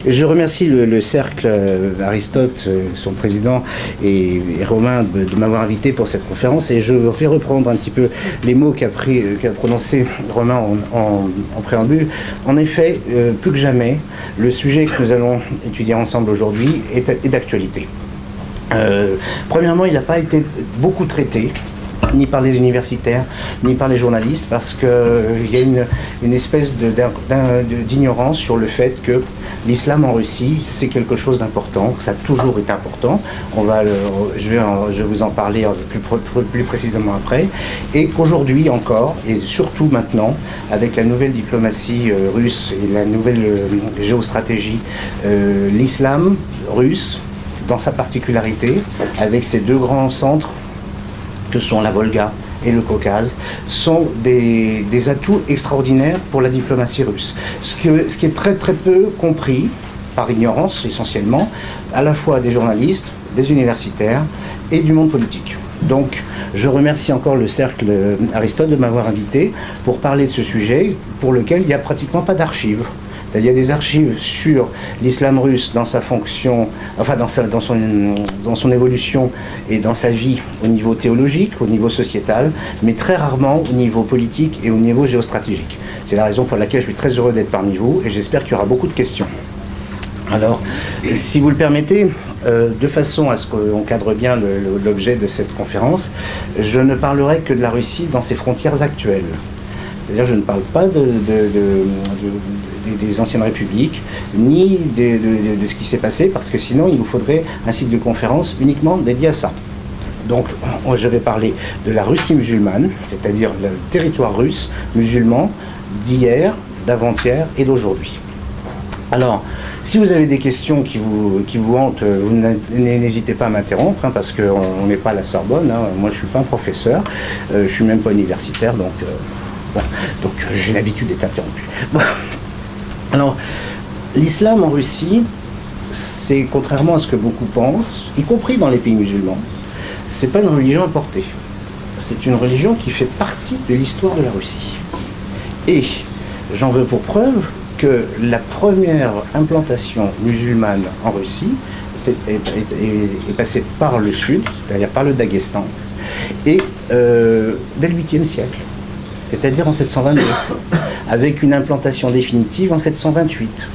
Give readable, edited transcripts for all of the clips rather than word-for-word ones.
Je remercie le cercle Aristote, son président, et Romain de m'avoir invité pour cette conférence. Et je vais reprendre un petit peu les mots qu'a prononcé Romain en préambule. En effet, plus que jamais, le sujet que nous allons étudier ensemble aujourd'hui est d'actualité. Premièrement, il n'a pas été beaucoup traité, ni par les universitaires, ni par les journalistes, parce qu'il y a une espèce d'ignorance sur le fait que l'islam en Russie, c'est quelque chose d'important, ça a toujours été important, je vais vous en parler plus précisément après, et qu'aujourd'hui encore, et surtout maintenant, avec la nouvelle diplomatie russe et la nouvelle géostratégie, l'islam russe, dans sa particularité, avec ses deux grands centres, que sont la Volga et le Caucase, sont des atouts extraordinaires pour la diplomatie russe. Ce qui est très très peu compris, par ignorance essentiellement, à la fois des journalistes, des universitaires et du monde politique. Donc je remercie encore le cercle Aristote de m'avoir invité pour parler de ce sujet pour lequel il n'y a pratiquement pas d'archives. Il y a des archives sur l'islam russe dans sa fonction, enfin dans son évolution et dans sa vie au niveau théologique, au niveau sociétal, mais très rarement au niveau politique et au niveau géostratégique. C'est la raison pour laquelle je suis très heureux d'être parmi vous et j'espère qu'il y aura beaucoup de questions. Alors, si vous le permettez, de façon à ce qu'on cadre bien l'objet de cette conférence, je ne parlerai que de la Russie dans ses frontières actuelles. C'est-à-dire je ne parle pas des anciennes républiques, ni de ce qui s'est passé, parce que sinon il nous faudrait un cycle de conférences uniquement dédié à ça. Donc je vais parler de la Russie musulmane, c'est-à-dire le territoire russe musulman d'hier, d'avant-hier et d'aujourd'hui. Alors, si vous avez des questions qui vous hantent, vous n'hésitez pas à m'interrompre, hein, parce qu'on n'est pas à la Sorbonne, hein. Moi je ne suis pas un professeur, je ne suis même pas universitaire, donc j'ai l'habitude d'être interrompu. Bon. Alors, l'islam en Russie, c'est, contrairement à ce que beaucoup pensent, y compris dans les pays musulmans, c'est pas une religion importée. C'est une religion qui fait partie de l'histoire de la Russie. Et j'en veux pour preuve que la première implantation musulmane en Russie est passée par le sud, c'est-à-dire par le Daghestan, et dès le 8e siècle. C'est-à-dire en 722, avec une implantation définitive en 728.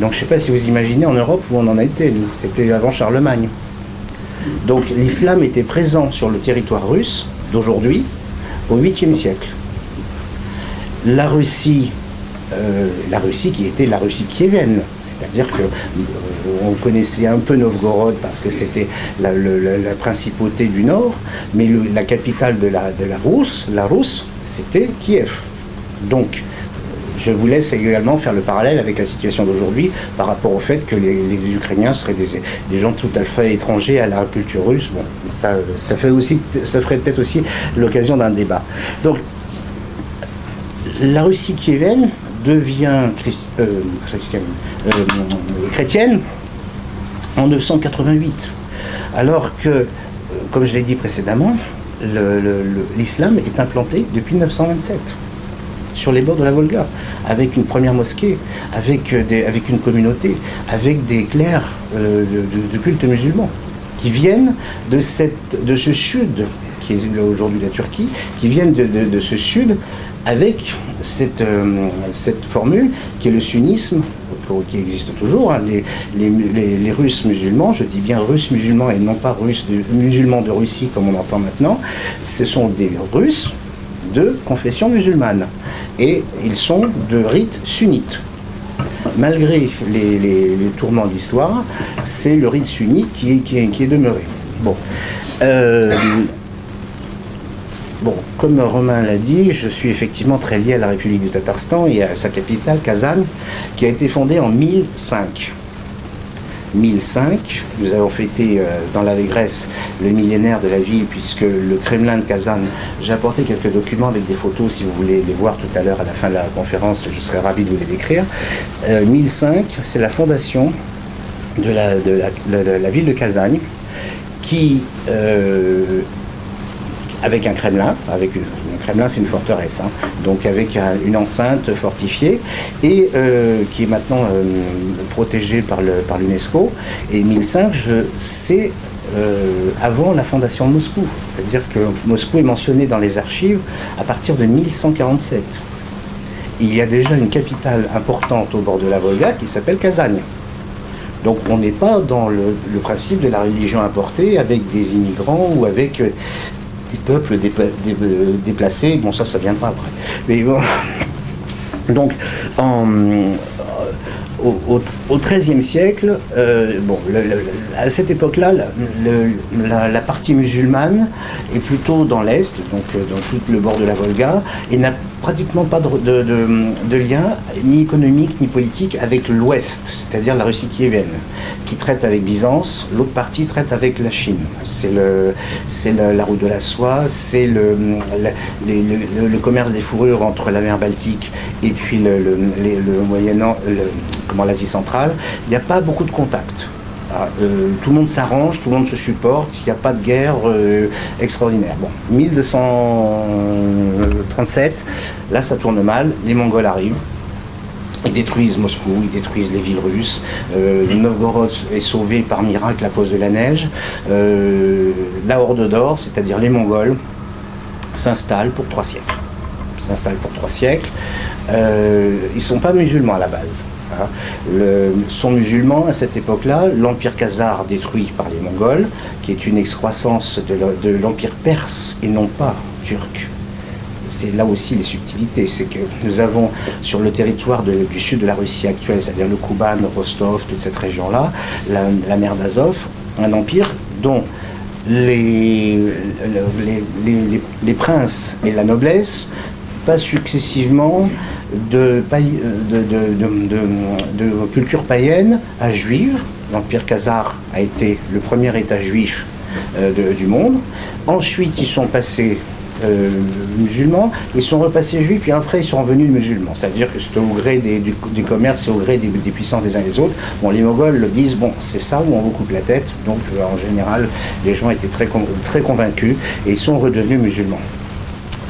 Donc je ne sais pas si vous imaginez en Europe où on en a été, nous. C'était avant Charlemagne. Donc l'islam était présent sur le territoire russe d'aujourd'hui au 8e siècle. La Russie qui était la Russie kievienne, c'est-à-dire qu'on connaissait un peu Novgorod parce que c'était la principauté du Nord, mais la capitale de la Rousse, c'était Kiev. Donc, je vous laisse également faire le parallèle avec la situation d'aujourd'hui par rapport au fait que les Ukrainiens seraient des gens tout à fait étrangers à la culture russe. Bon, ça ferait peut-être aussi l'occasion d'un débat. Donc, la Russie kievienne devient chrétienne en 988, alors que, comme je l'ai dit précédemment, l'islam est implanté depuis 927 sur les bords de la Volga, avec une première mosquée, avec une communauté, avec des clercs de culte musulman qui viennent de ce sud, qui est aujourd'hui la Turquie, qui viennent de ce sud avec cette formule qui est le sunnisme, qui existe toujours. Hein. Les Russes musulmans, je dis bien Russes musulmans et non pas musulmans de Russie comme on entend maintenant, ce sont des Russes de confession musulmane et ils sont de rite sunnite. Malgré les tourments de l'histoire, c'est le rite sunnite qui est demeuré. Bon, comme Romain l'a dit, je suis effectivement très lié à la République du Tatarstan et à sa capitale, Kazan, qui a été fondée en 1005. 1005, nous avons fêté dans l'allégresse le millénaire de la ville, puisque le Kremlin de Kazan, j'ai apporté quelques documents avec des photos, si vous voulez les voir tout à l'heure à la fin de la conférence, je serai ravi de vous les décrire. 1005, c'est la fondation de la ville de Kazan, qui... avec un Kremlin Kremlin, c'est une forteresse, hein, donc avec une enceinte fortifiée et qui est maintenant protégée par l'UNESCO. Et 1005, c'est avant la fondation de Moscou. C'est-à-dire que Moscou est mentionné dans les archives à partir de 1147. Il y a déjà une capitale importante au bord de la Volga qui s'appelle Kazagne. Donc on n'est pas dans le principe de la religion importée avec des immigrants ou avec des peuples déplacés. Bon, ça viendra après. Mais bon. Donc, au XIIIe siècle, à cette époque-là, la partie musulmane est plutôt dans l'Est, donc dans tout le bord de la Volga, et n'a pratiquement pas de lien ni économique ni politique avec l'Ouest, c'est-à-dire la Russie kiévienne, qui traite avec Byzance, l'autre partie traite avec la Chine. C'est la route de la soie, c'est le commerce des fourrures entre la mer Baltique et puis le Moyen-Orient, l'Asie centrale. Il n'y a pas beaucoup de contacts. Tout le monde s'arrange, tout le monde se supporte, il n'y a pas de guerre extraordinaire. Bon, 1237, là ça tourne mal, les Mongols arrivent, ils détruisent Moscou, ils détruisent les villes russes, Novgorod est sauvé par miracle à cause de la neige, la Horde d'Or, c'est-à-dire les Mongols, s'installent pour 3 siècles. Ils ne sont pas musulmans à la base. Sont musulmans à cette époque-là, l'empire khazar détruit par les Mongols, qui est une excroissance de l'empire perse et non pas turc. C'est là aussi les subtilités, c'est que nous avons sur le territoire du sud de la Russie actuelle, c'est-à-dire le Kouban, Rostov, toute cette région-là, la mer d'Azov, un empire dont les princes et la noblesse passent successivement de culture païenne à juive. L'empire khazar a été le premier État juif du monde. Ensuite, ils sont passés musulmans, ils sont repassés juifs, puis après ils sont revenus musulmans. C'est-à-dire que c'est au gré du commerce et au gré des puissances des uns et des autres. Bon, les Mongols le disent, bon, c'est ça où on vous coupe la tête. Donc, en général, les gens étaient très convaincus et ils sont redevenus musulmans.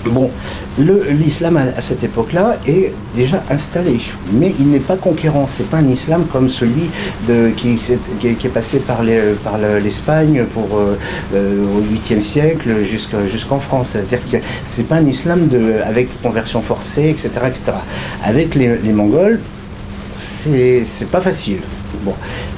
Bon, l'islam à cette époque-là est déjà installé, mais il n'est pas conquérant. C'est pas un islam comme celui qui est passé par l'Espagne au 8e siècle jusqu'en France. C'est-à-dire que c'est pas un islam avec conversion forcée, etc., etc. Avec les Mongols, c'est pas facile. Bon,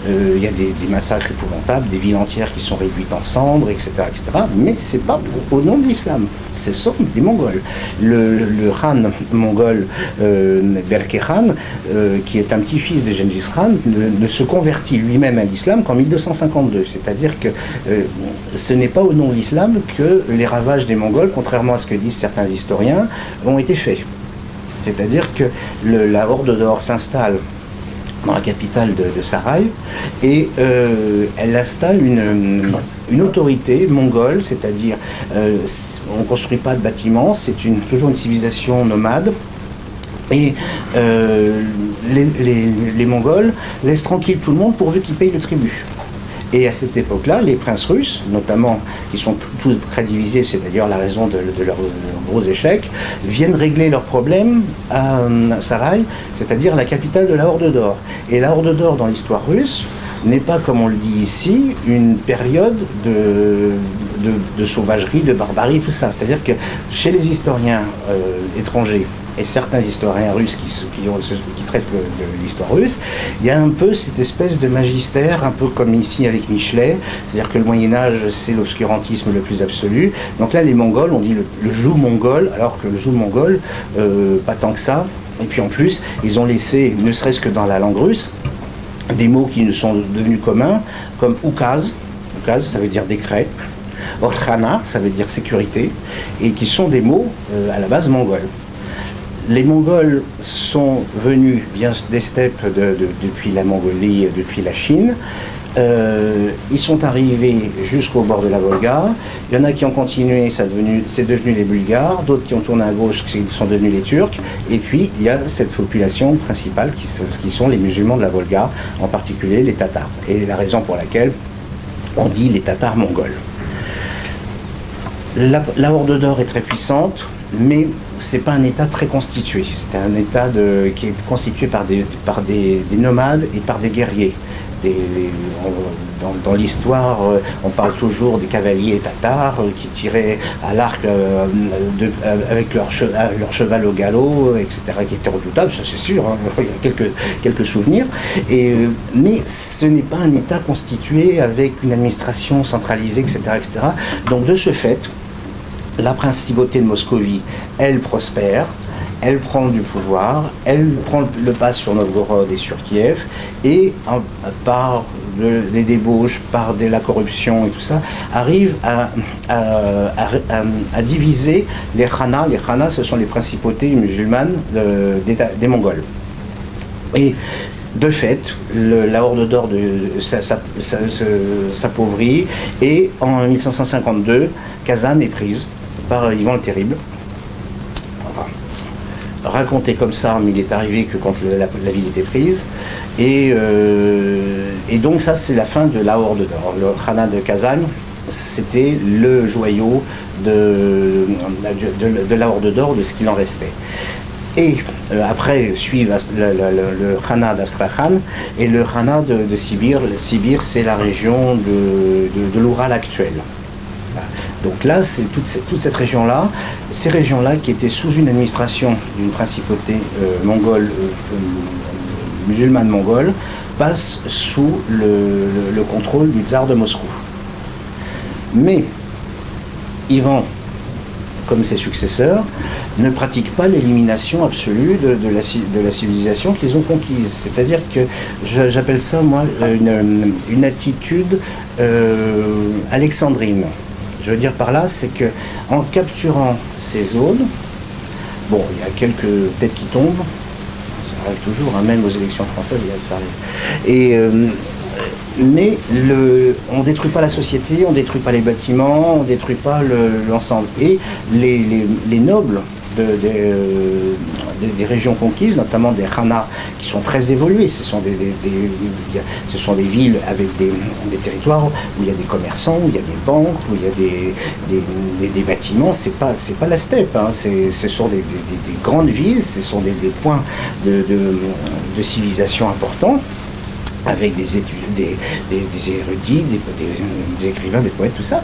il y a des massacres épouvantables, des villes entières qui sont réduites en cendres, etc., etc. Mais c'est pas au nom de l'islam, ce sont des Mongols. Le Khan mongol Berke Khan, qui est un petit-fils de Gengis Khan, ne se convertit lui-même à l'islam qu'en 1252. C'est-à-dire que ce n'est pas au nom de l'islam que les ravages des Mongols, contrairement à ce que disent certains historiens, ont été faits. C'est-à-dire que la Horde d'Or s'installe dans la capitale de Sarai, et elle installe une autorité mongole, c'est-à-dire on ne construit pas de bâtiments, c'est toujours une civilisation nomade, et les Mongols laissent tranquille tout le monde pourvu qu'ils payent le tribut. Et à cette époque-là, les princes russes, notamment, qui sont tous très divisés, c'est d'ailleurs la raison de leur gros échec, viennent régler leurs problèmes à Sarai, c'est-à-dire la capitale de la Horde d'Or. Et la Horde d'Or, dans l'histoire russe, n'est pas, comme on le dit ici, une période de sauvagerie, de barbarie, tout ça. C'est-à-dire que chez les historiens étrangers, et certains historiens russes qui traitent de l'histoire russe, il y a un peu cette espèce de magistère, un peu comme ici avec Michelet, c'est-à-dire que le Moyen-Âge, c'est l'obscurantisme le plus absolu. Donc là, les Mongols, on dit le joug mongol, alors que le joug mongol, pas tant que ça. Et puis en plus, ils ont laissé, ne serait-ce que dans la langue russe, des mots qui nous sont devenus communs, comme oukaz, ça veut dire décret, orkhana, ça veut dire sécurité, et qui sont des mots à la base mongols. Les Mongols sont venus bien des steppes depuis la Mongolie, depuis la Chine. Ils sont arrivés jusqu'au bord de la Volga. Il y en a qui ont continué, c'est devenu les Bulgares, d'autres qui ont tourné à gauche, qui sont devenus les Turcs. Et puis il y a cette population principale qui sont les musulmans de la Volga, en particulier les Tatars. Et la raison pour laquelle on dit les Tatars mongols. La Horde d'Or est très puissante, mais c'est pas un État très constitué. C'est un État qui est constitué par des nomades et par des guerriers. Dans l'histoire, on parle toujours des cavaliers tatars qui tiraient à l'arc avec leur cheval au galop, etc., qui étaient redoutables, ça c'est sûr, hein, il y a quelques souvenirs. Mais ce n'est pas un État constitué avec une administration centralisée, etc., etc. Donc de ce fait, la principauté de Moscovie, elle prospère, elle prend du pouvoir, elle prend le pas sur Novgorod et sur Kiev, et par des débauches, par la corruption et tout ça, arrive à diviser les khanas. Les khanas, ce sont les principautés musulmanes des Mongols. Et de fait, la Horde d'Or s'appauvrit, et en 1552, Kazan est prise par Ivan le Terrible. Raconté comme ça, mais il est arrivé que quand la ville était prise. Et donc ça, c'est la fin de la Horde d'Or. Le Khanat de Kazan, c'était le joyau de la Horde d'Or, de ce qu'il en restait. Et après suivent le Khanat d'Astrakhan et le Khanat de Sibir. Le Sibir, c'est la région de l'Oural actuel. Donc là, c'est toute cette région-là, ces régions-là qui étaient sous une administration d'une principauté mongole, musulmane mongole, passent sous le contrôle du tsar de Moscou. Mais Ivan, comme ses successeurs, ne pratiquent pas l'élimination absolue de la civilisation qu'ils ont conquise. C'est-à-dire que j'appelle ça, moi, une attitude alexandrine. Je veux dire par là, c'est que en capturant ces zones, bon, il y a quelques têtes qui tombent, ça arrive toujours, hein, même aux élections françaises, ça arrive. Mais on ne détruit pas la société, on ne détruit pas les bâtiments, on ne détruit pas l'ensemble. Et les nobles des régions conquises, notamment des khanats qui sont très évolués, ce sont des villes avec des territoires où il y a des commerçants, où il y a des banques, où il y a des bâtiments. C'est pas la steppe, hein, ce sont des grandes villes, ce sont des points de civilisation importants, avec des érudits, des écrivains, des poètes, tout ça.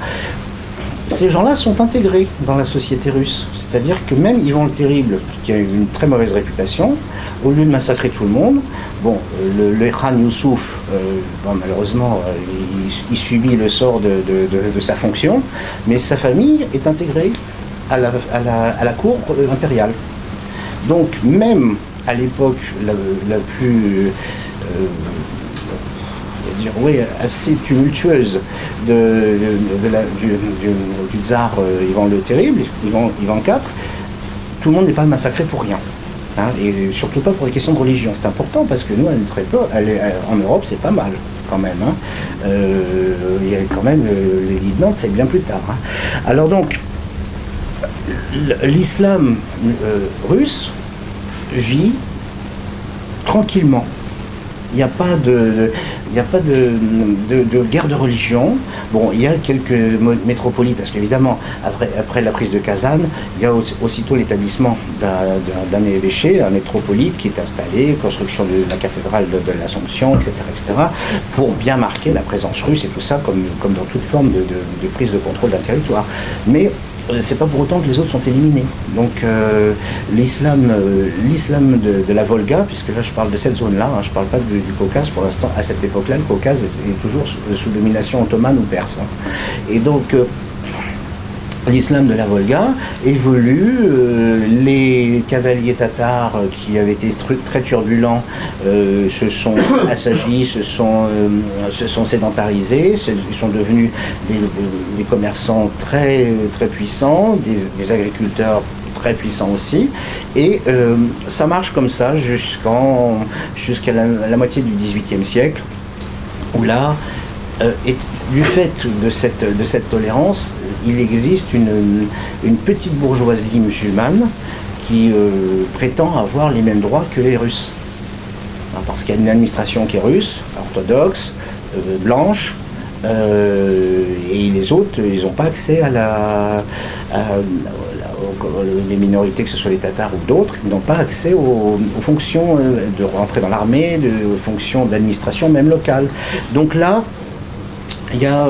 Ces gens-là sont intégrés dans la société russe. C'est-à-dire que même Ivan le Terrible, qui a une très mauvaise réputation, au lieu de massacrer tout le monde, bon, le Khan Youssouf, malheureusement, il subit le sort de sa fonction, mais sa famille est intégrée à la cour impériale. Donc même à l'époque la plus... assez tumultueuse du tsar Ivan le Terrible, Ivan IV, tout le monde n'est pas massacré pour rien. Hein, et surtout pas pour des questions de religion. C'est important parce que nous, à notre époque, en Europe, c'est pas mal quand même. Hein. Il y a quand même l'édit de Nantes, c'est bien plus tard. Hein. Alors donc, l'islam russe vit tranquillement. Il n'y a pas de guerre de religion. Bon, il y a quelques métropolies, parce qu'évidemment, après la prise de Kazan, il y a aussitôt l'établissement d'un évêché, un métropolite qui est installé, construction de la cathédrale de l'Assomption, etc., pour bien marquer la présence russe et tout ça, comme dans toute forme de prise de contrôle d'un territoire. Mais c'est pas pour autant que les autres sont éliminés. Donc l'islam de la Volga, puisque là je parle de cette zone-là, hein, je parle pas du Caucase pour l'instant. À cette époque-là, le Caucase est toujours sous domination ottomane ou perse. Hein. Et donc l'islam de la Volga évolue, les cavaliers tatars qui avaient été très turbulents se sont assagis, se sont sédentarisés, ils sont devenus des commerçants très, très puissants, des agriculteurs très puissants aussi, et ça marche comme ça jusqu'à la moitié du XVIIIe siècle, où là, du fait de cette tolérance, il existe une petite bourgeoisie musulmane qui prétend avoir les mêmes droits que les Russes. Parce qu'il y a une administration qui est russe, orthodoxe, blanche, Et les autres, ils n'ont pas accès les minorités, que ce soit les Tatars ou d'autres, ils n'ont pas accès aux fonctions de rentrer dans l'armée, aux fonctions d'administration, même locale. Donc là, il y a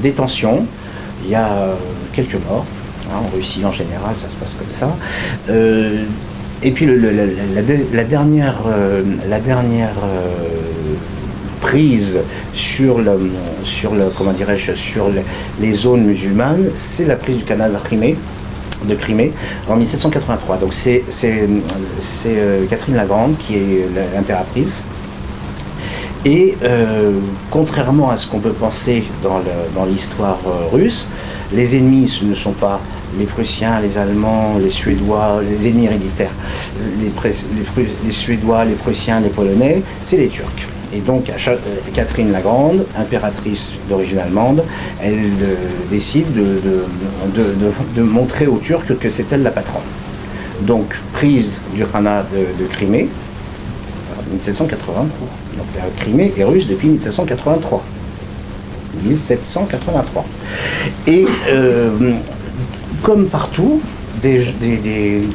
des tensions, il y a quelques morts. En Russie, en général, ça se passe comme ça. Et puis la dernière prise sur les zones musulmanes, c'est la prise du canal de Crimée en 1783. Donc c'est Catherine la Grande qui est l'impératrice. Et contrairement à ce qu'on peut penser dans l'histoire russe, les ennemis, ce ne sont pas les Prussiens, les Allemands, les Suédois, les ennemis héréditaires, les Suédois, les Prussiens, les Polonais, c'est les Turcs. Et donc Catherine la Grande, impératrice d'origine allemande, elle décide de montrer aux Turcs que c'est elle la patronne. Donc prise du Khanat de Crimée, en 1783. Donc la Crimée est russe depuis 1783. 1783. Et comme partout, des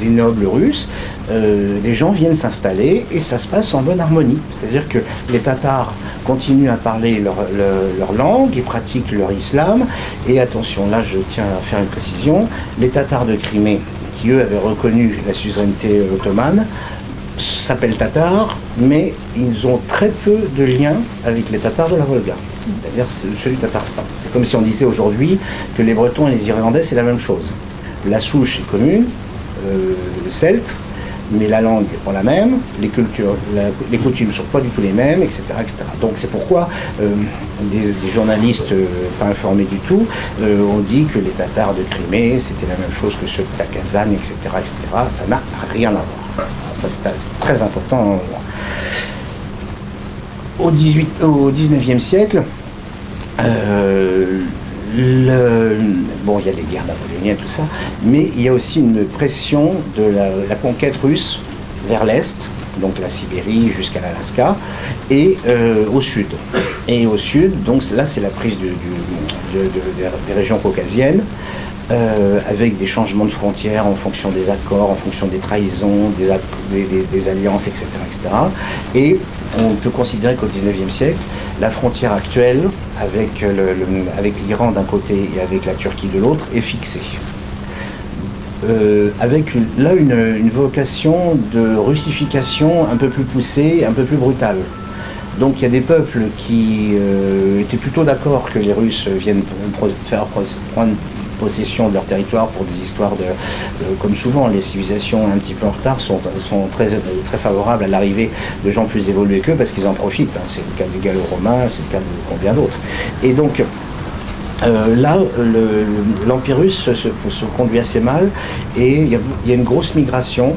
nobles russes, des gens viennent s'installer et ça se passe en bonne harmonie. C'est-à-dire que les Tatars continuent à parler leur langue, ils pratiquent leur islam. Et attention, là je tiens à faire une précision, les Tatars de Crimée, qui eux avaient reconnu la suzeraineté ottomane, s'appellent Tatars, mais ils ont très peu de liens avec les Tatars de la Volga, c'est-à-dire celui du Tatarstan. C'est comme si on disait aujourd'hui que les Bretons et les Irlandais, c'est la même chose. La souche est commune, celte, mais la langue n'est pas la même, les coutumes ne sont pas du tout les mêmes, etc. etc. Donc c'est pourquoi des journalistes pas informés du tout ont dit que les Tatars de Crimée, c'était la même chose que ceux de la Kazan, etc. etc. Ça n'a rien à voir. Ça c'est très important. Au 19e siècle, bon, il y a les guerres napoléoniennes, tout ça, mais il y a aussi une pression de la conquête russe vers l'Est, donc la Sibérie jusqu'à l'Alaska, et au Sud. Et au Sud, donc là, c'est la prise des régions caucasiennes, avec des changements de frontières en fonction des accords, en fonction des trahisons, des alliances, etc., etc. Et on peut considérer qu'au XIXe siècle, la frontière actuelle, avec l'Iran d'un côté et avec la Turquie de l'autre, est fixée. Avec une vocation de russification un peu plus poussée, un peu plus brutale. Donc il y a des peuples qui étaient plutôt d'accord que les Russes viennent prendre possession de leur territoire pour des histoires comme souvent les civilisations un petit peu en retard sont très, très favorables à l'arrivée de gens plus évolués qu'eux parce qu'ils en profitent. Hein. C'est le cas des Gallo-Romains, c'est le cas de combien d'autres. Et donc là, l'Empire russe se conduit assez mal et il y a une grosse migration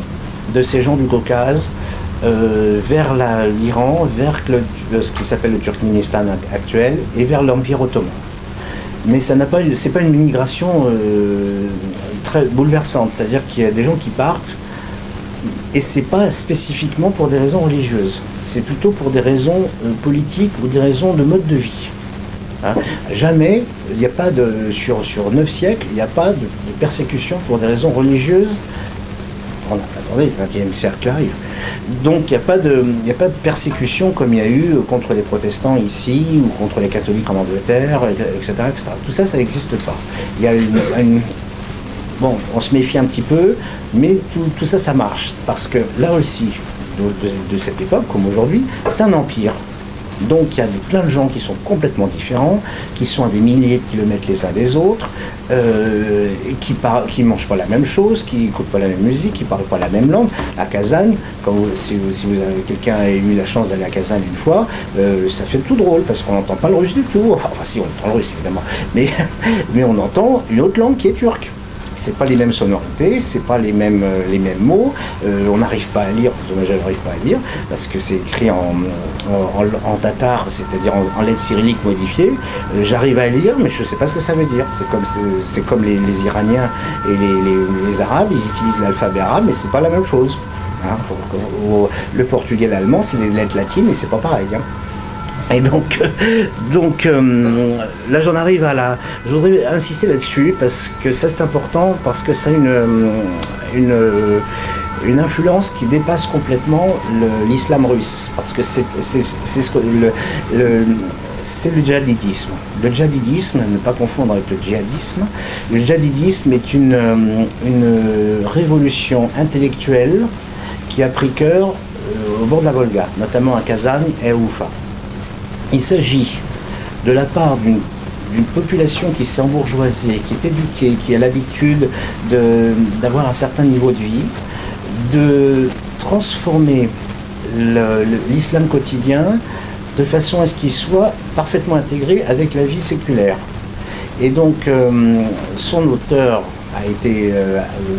de ces gens du Caucase vers l'Iran, vers ce qui s'appelle le Turkménistan actuel et vers l'Empire ottoman. Mais c'est pas une migration très bouleversante, c'est-à-dire qu'il y a des gens qui partent et c'est pas spécifiquement pour des raisons religieuses, c'est plutôt pour des raisons politiques ou des raisons de mode de vie. Hein. Jamais, il n'y a pas sur 9 siècles, il n'y a pas de persécution pour des raisons religieuses. Attendez, le XXe siècle arrive. Donc il n'y a pas de persécution comme il y a eu contre les protestants ici ou contre les catholiques en Angleterre, etc. etc. Tout ça, ça n'existe pas. Il y a bon, on se méfie un petit peu, mais tout ça, ça marche. Parce que la Russie de cette époque, comme aujourd'hui, c'est un empire. Donc il y a plein de gens qui sont complètement différents, qui sont à des milliers de kilomètres les uns des autres, et qui mangent pas la même chose, qui n'écoutent pas la même musique, qui parlent pas la même langue. À Kazan, si quelqu'un a eu la chance d'aller à Kazan une fois, ça fait tout drôle parce qu'on n'entend pas le russe du tout. Enfin si, on entend le russe évidemment, mais on entend une autre langue qui est turque. C'est pas les mêmes sonorités, c'est pas les mêmes mots, on n'arrive pas à lire, moi je n'arrive pas à lire, parce que c'est écrit en tatar, c'est-à-dire en lettres cyrilliques modifiées, j'arrive à lire, mais je ne sais pas ce que ça veut dire. C'est comme les Iraniens et les Arabes, ils utilisent l'alphabet arabe, mais c'est pas la même chose. Hein. Le portugais et l'allemand, c'est les lettres latines, et c'est pas pareil. Hein. Et là j'en arrive je voudrais insister là-dessus parce que ça c'est important, parce que ça a une influence qui dépasse complètement l'islam russe, parce que c'est le djihadisme. Le djihadisme, ne pas confondre avec le djihadisme, le djihadisme est une révolution intellectuelle qui a pris cœur au bord de la Volga, notamment à Kazan et à Oufa. Il s'agit de la part d'une population qui s'est embourgeoisée, qui est éduquée, qui a l'habitude d'avoir un certain niveau de vie, de transformer l'islam quotidien de façon à ce qu'il soit parfaitement intégré avec la vie séculaire. Et donc, son auteur a été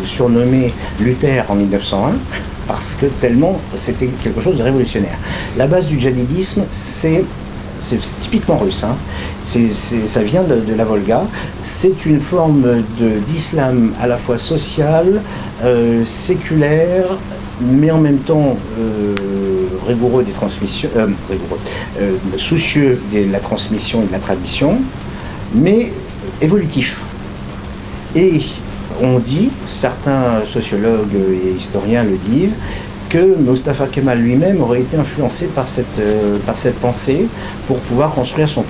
surnommé Luther en 1901, parce que tellement c'était quelque chose de révolutionnaire. La base du djihadisme, c'est typiquement russe, hein. Ça vient de la Volga. C'est une forme d'islam à la fois social, séculaire, mais en même temps rigoureux des transmissions, soucieux de la transmission et de la tradition, mais évolutif. Et on dit, certains sociologues et historiens le disent, que Mustafa Kemal lui-même aurait été influencé par cette pensée pour pouvoir construire son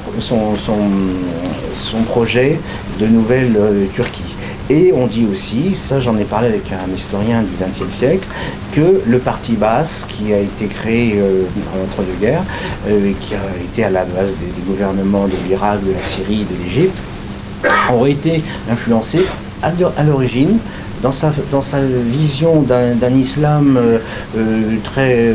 projet de nouvelle Turquie. Et on dit aussi, ça j'en ai parlé avec un historien du XXe siècle, que le parti Baas, qui a été créé en entre-deux-guerres, qui a été à la base des gouvernements de l'Irak, de la Syrie, de l'Égypte, aurait été influencé à l'origine dans sa vision d'un islam très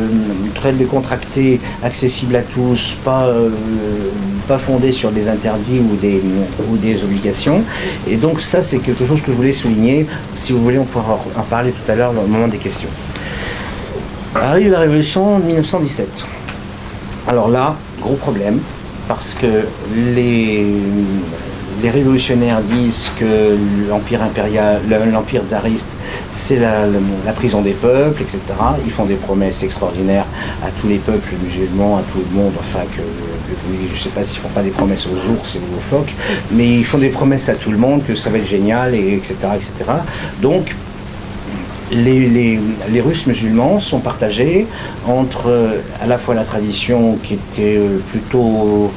décontracté, accessible à tous, pas fondé sur des interdits ou des obligations. Et donc ça, c'est quelque chose que je voulais souligner. Si vous voulez, on pourra en parler tout à l'heure au moment des questions. Arrive la révolution de 1917. Alors là, gros problème, parce que les révolutionnaires disent que l'empire tsariste, c'est la prison des peuples, etc. Ils font des promesses extraordinaires à tous les peuples musulmans, à tout le monde, enfin, je ne sais pas s'ils ne font pas des promesses aux ours et aux phoques, mais ils font des promesses à tout le monde, que ça va être génial, etc. etc. Donc, les Russes musulmans sont partagés entre à la fois la tradition qui était plutôt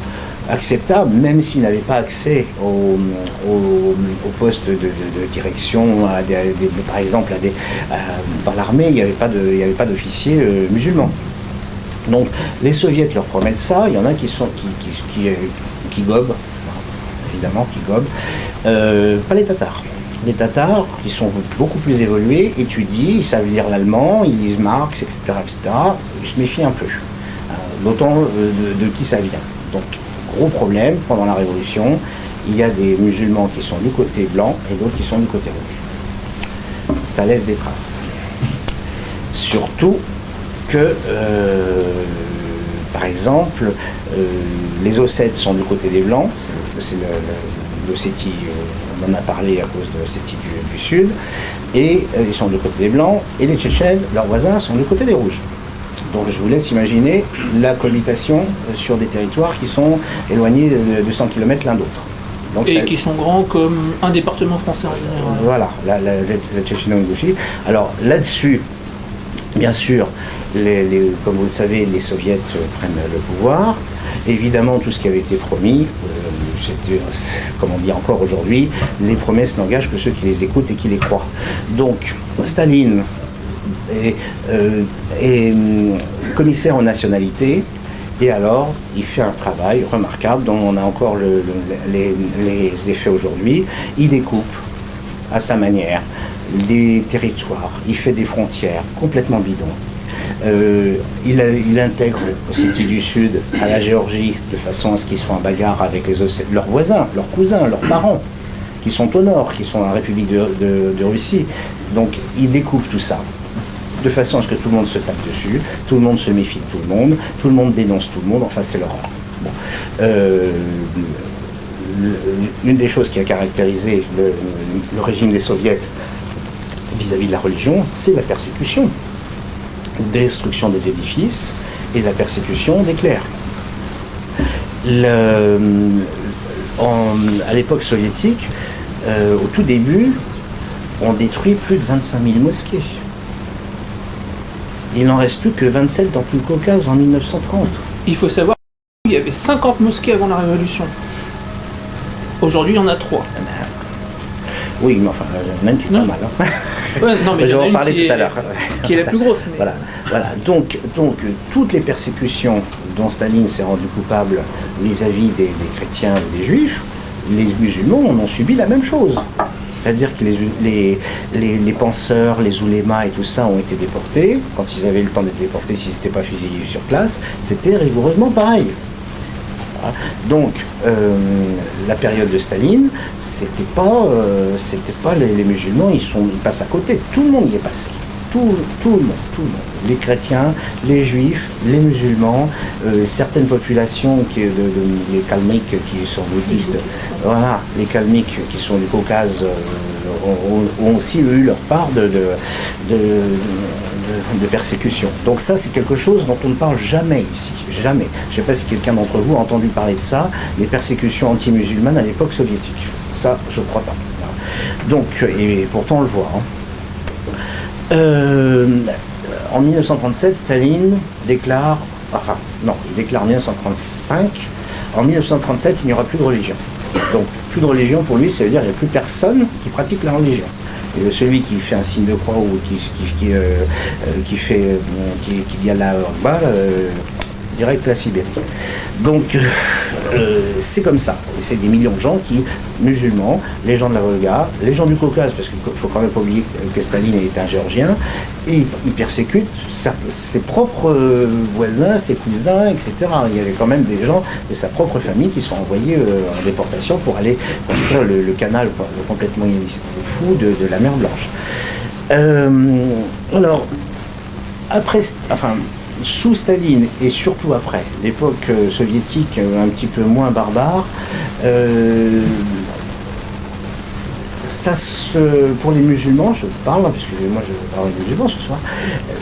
acceptable, même s'ils n'avaient pas accès au poste de direction, par exemple dans l'armée, il n'y avait pas d'officiers musulmans. Donc les soviets leur promettent ça, il y en a qui gobent, évidemment qui gobent, pas les Tatars. Les Tatars, qui sont beaucoup plus évolués, étudient, ils savent lire l'allemand, ils lisent Marx, etc., etc. Ils se méfient un peu, d'autant de qui ça vient. Donc, gros problème, pendant la Révolution, il y a des musulmans qui sont du côté blanc et d'autres qui sont du côté rouge. Ça laisse des traces. Surtout que, par exemple, les Ossètes sont du côté des blancs, c'est l'Ossétie, on en a parlé à cause de l'Ossétie du Sud, et ils sont du côté des blancs, et les Tchétchènes, leurs voisins, sont du côté des rouges. Donc je vous laisse imaginer la cohabitation sur des territoires qui sont éloignés de 200 km l'un d'autre. Donc, et qui sont grands comme un département français en général. Voilà, la Tchétchénie-Ingouchie. Alors là-dessus, bien sûr, comme vous le savez, les soviets prennent le pouvoir. Évidemment, tout ce qui avait été promis, comme on dit encore aujourd'hui, les promesses n'engagent que ceux qui les écoutent et qui les croient. Donc, Staline est commissaire aux nationalités, et alors il fait un travail remarquable dont on a encore les effets aujourd'hui. Il découpe à sa manière des territoires, il fait des frontières complètement bidons. Il intègre l'Ossétie du Sud à la Géorgie de façon à ce qu'ils soient en bagarre avec leurs voisins, leurs cousins, leurs parents, qui sont au nord, qui sont la République de Russie. Donc il découpe tout ça de façon à ce que tout le monde se tape dessus, tout le monde se méfie de tout le monde dénonce tout le monde, enfin c'est l'horreur. Bon. Une des choses qui a caractérisé le régime des soviets vis-à-vis de la religion, c'est la persécution, destruction des édifices et la persécution des clercs. À l'époque soviétique, au tout début, on détruit plus de 25 000 mosquées. Il n'en reste plus que 27 dans tout le Caucase en 1930. Il faut savoir qu'il y avait 50 mosquées avant la Révolution. Aujourd'hui, il y en a 3. Oui, mais enfin, il y en a une qui est pas mal. Hein. Ouais, non, mais je vais en parler tout à l'heure. Qui est la plus grosse. Mais... Voilà. Donc, toutes les persécutions dont Staline s'est rendu coupable vis-à-vis des chrétiens et des juifs, les musulmans en ont subi la même chose. C'est-à-dire que les penseurs, les oulémas et tout ça ont été déportés. Quand ils avaient le temps d'être déportés, s'ils n'étaient pas fusillés sur place, c'était rigoureusement pareil. Donc, la période de Staline, c'était pas les musulmans, ils passent à côté. Tout le monde y est passé. Tout le monde. Les chrétiens, les juifs, les musulmans, certaines populations, les kalmiques qui sont bouddhistes, voilà, les kalmiques qui sont du Caucase ont aussi eu leur part de persécution. Donc ça, c'est quelque chose dont on ne parle jamais ici, jamais. Je ne sais pas si quelqu'un d'entre vous a entendu parler de ça, les persécutions anti-musulmanes à l'époque soviétique. Ça, je ne crois pas. Donc, et pourtant on le voit. En 1937, Staline déclare, il déclare en 1935, en 1937, il n'y aura plus de religion. Donc, plus de religion pour lui, ça veut dire qu'il n'y a plus personne qui pratique la religion. Et celui qui fait un signe de croix ou qui dit Allah Akbar, direct la Sibérie. Donc, c'est comme ça. Et c'est des millions de gens musulmans, les gens de la Volga, les gens du Caucase, parce qu'il ne faut quand même pas oublier que Staline est un Géorgien, et il persécute ses propres voisins, ses cousins, etc. Il y avait quand même des gens de sa propre famille qui sont envoyés en déportation pour aller construire le canal complètement fou de la mer Blanche. Alors, sous Staline et surtout après, l'époque soviétique un petit peu moins barbare, pour les musulmans, je parle, puisque moi je parle des musulmans ce soir,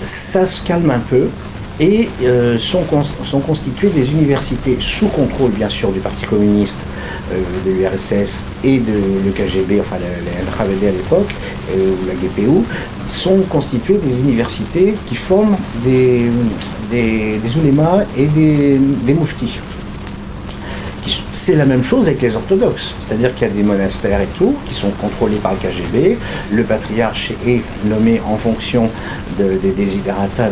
ça se calme un peu et sont constituées des universités sous contrôle bien sûr du Parti communiste, de l'URSS et de le KGB, enfin la NKVD à l'époque, ou la GPU, sont constituées des universités qui forment des oulémas et des mouftis. C'est la même chose avec les orthodoxes, c'est-à-dire qu'il y a des monastères et tout qui sont contrôlés par le KGB, le patriarche est nommé en fonction des desiderata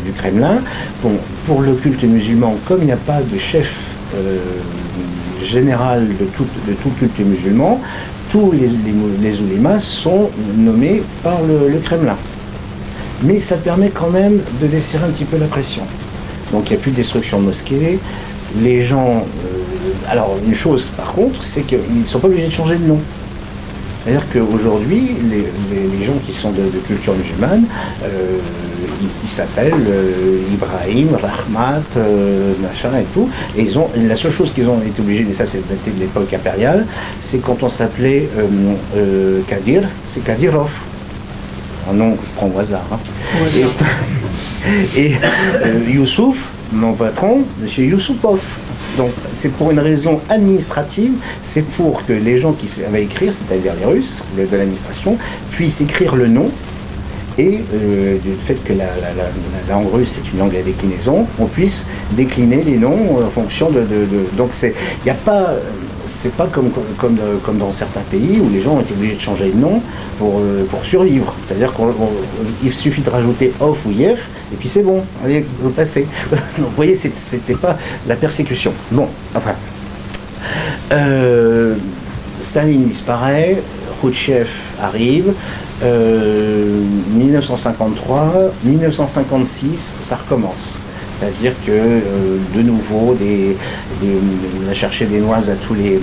du Kremlin. Bon, pour le culte musulman, comme il n'y a pas de chef général de tout culte musulman, tous les oulémas sont nommés par le Kremlin. Mais ça permet quand même de desserrer un petit peu la pression. Donc il n'y a plus de destruction de mosquées. Les gens... alors une chose par contre, c'est qu'ils ne sont pas obligés de changer de nom. C'est-à-dire qu'aujourd'hui, les gens qui sont de culture musulmane, ils s'appellent Ibrahim, Rahmat, machin et tout. Et la seule chose qu'ils ont été obligés, mais ça c'est daté de l'époque impériale, c'est quand on s'appelait Kadir, c'est Kadyrov. Un nom que je prends au hasard. Hein. Ouais, et Youssouf, mon patron, monsieur Youssoupov. Donc c'est pour une raison administrative, c'est pour que les gens qui savaient écrire, c'est-à-dire les Russes de l'administration, puissent écrire le nom et du fait que la langue russe c'est une langue à déclinaison, on puisse décliner les noms en fonction donc il n'y a pas... C'est pas comme dans certains pays où les gens ont été obligés de changer de nom pour survivre. C'est-à-dire qu'il suffit de rajouter off ou yef et puis c'est bon, allez, vous passez. Donc, vous voyez, c'était pas la persécution. Bon, enfin. Staline disparaît, Khrouchtchev arrive, 1953, 1956, ça recommence. C'est-à-dire que, de nouveau, on a cherché des noises à tous les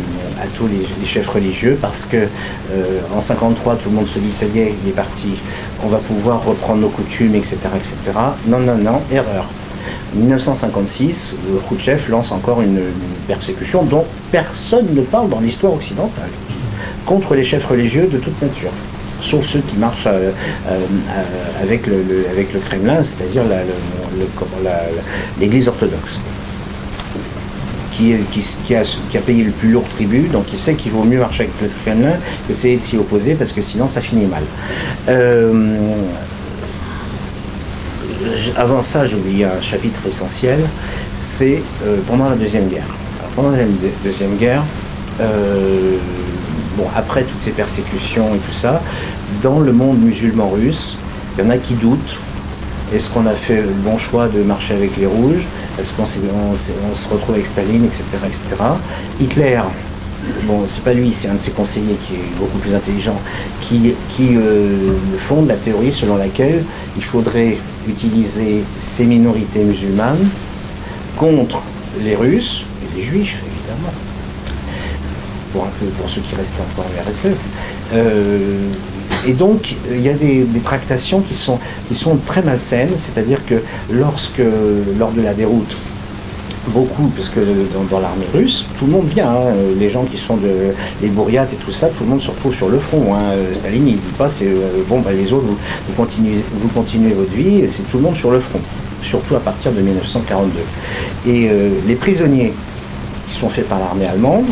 chefs religieux parce que en 53, tout le monde se dit ça y est, il est parti, on va pouvoir reprendre nos coutumes, etc., etc. Non, erreur. 1956, Khrouchtchev lance encore une persécution dont personne ne parle dans l'histoire occidentale, contre les chefs religieux de toute nature. Sauf ceux qui marchent avec le Kremlin, c'est-à-dire l'Église orthodoxe. qui a payé le plus lourd tribut, donc il sait qu'il vaut mieux marcher avec le Kremlin qu'essayer de s'y opposer, parce que sinon ça finit mal. Avant ça, j'ai oublié un chapitre essentiel, c'est pendant la Deuxième Guerre. Alors, pendant la Deuxième Guerre, après toutes ces persécutions et tout ça, dans le monde musulman russe, il y en a qui doutent. Est-ce qu'on a fait le bon choix de marcher avec les rouges? Est-ce qu'on se retrouve avec Staline, etc., etc. Hitler, c'est pas lui, c'est un de ses conseillers qui est beaucoup plus intelligent, qui fonde la théorie selon laquelle il faudrait utiliser ces minorités musulmanes contre les Russes et les Juifs, évidemment, pour ceux qui restaient encore en RSS. Et donc, il y a des tractations qui sont très malsaines, c'est-à-dire que lors de la déroute, beaucoup, parce que dans l'armée russe, tout le monde vient, les gens qui sont les bourriates et tout ça, tout le monde se retrouve sur le front. Staline, il ne dit pas, les autres, vous continuez votre vie, c'est tout le monde sur le front, surtout à partir de 1942. Et les prisonniers qui sont faits par l'armée allemande